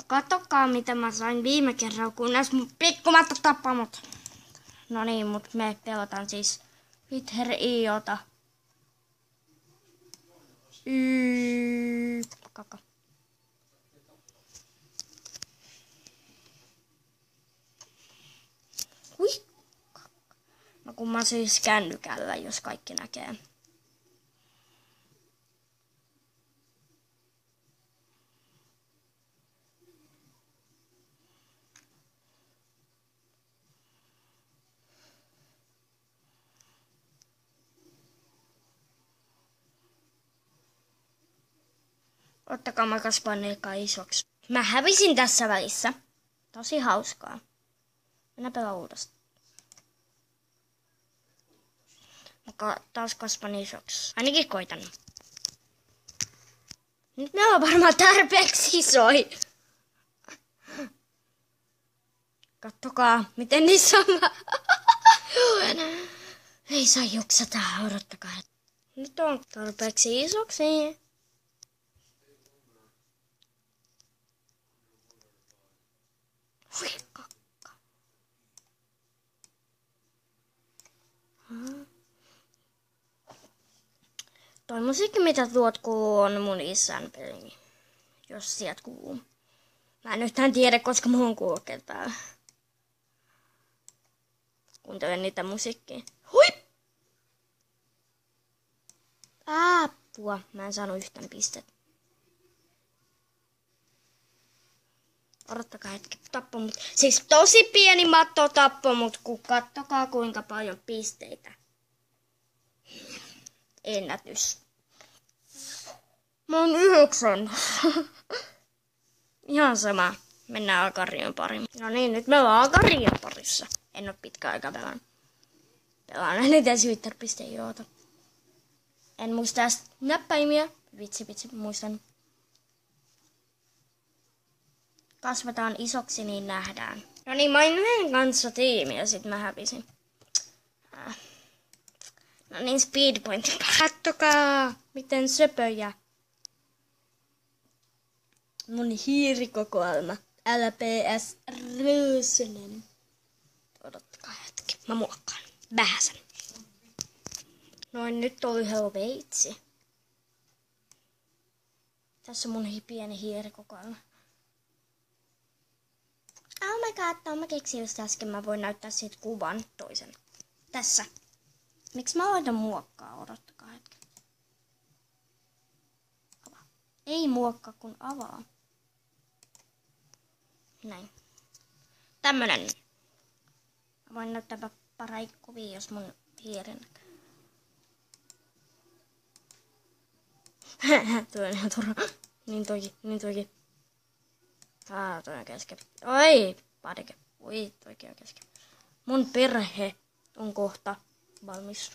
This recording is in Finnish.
Katsokaa mitä mä sain viime kerralla, kunnes mun pikkumatta tappaa mut. No niin, mut me pelataan siis Wither Iota. Kaka. Hui. No kun mä siis kännykällä, jos kaikki näkee. Ottakaa mä kasvaan eikä isoksi. Mä hävisin tässä välissä. Tosi hauskaa. Mennään pelaa uudestaan. Mä taas kasvan isoksi. Ainakin koitan. Nyt me ollaan varmaan tarpeeksi isoi. Kattokaa, miten iso mä. Ei saa juksata, odottakaa. Nyt on tarpeeksi isoksi. Hui, kakka. Toi musiikki, mitä tuot kuuluu, on mun isän peli. Jos sieltä kuuluu. Mä en yhtään tiedä, koska mun kulkee täällä. Kuuntelen niitä musiikkia. Hui! Apua. Mä en saanut yhtään pistettä. Odottakaa hetki, tappoi mut. Siis tosi pieni matto tappoi mut, kun kattokaa kuinka paljon pisteitä. Ennätys. Mä oon 9. Ihan sama. Mennään Agarion pariin. No niin, nyt me ollaan Agarion parissa. En oo pitkä aika pelannut. Pelaan eniten Twitter.ioota. En muista edes näppäimiä. Vitsi, muistan. Kasvataan isoksi, niin nähdään. No niin, mä olin yhden kanssa tiimi ja sit mä hävisin. No niin, speedpoint. Kattokaa, miten söpöjä. Mun hiirikokoelma. LPS Rösenen. Odottakaa hetki. Mä muokkaan. Vähäsen. Noin, nyt on yhden veitsi. Tässä on mun pieni hiirikokoelma. Oh my god, mä keksin just äsken. Mä voin näyttää siitä kuvan toisen. Tässä. Miksi mä laitan muokkaa? Odottakaa hetken. Avaa. Ei muokkaa, kun avaa. Näin. Tämmönen. Mä voin näyttää pari kuvia, jos mun hiiren näkyy. Tuo on ihan turha. Niin toikin. Toi on kesken. Oi, padike. Oi, toikin on kesken. Mun perhe on kohta valmis.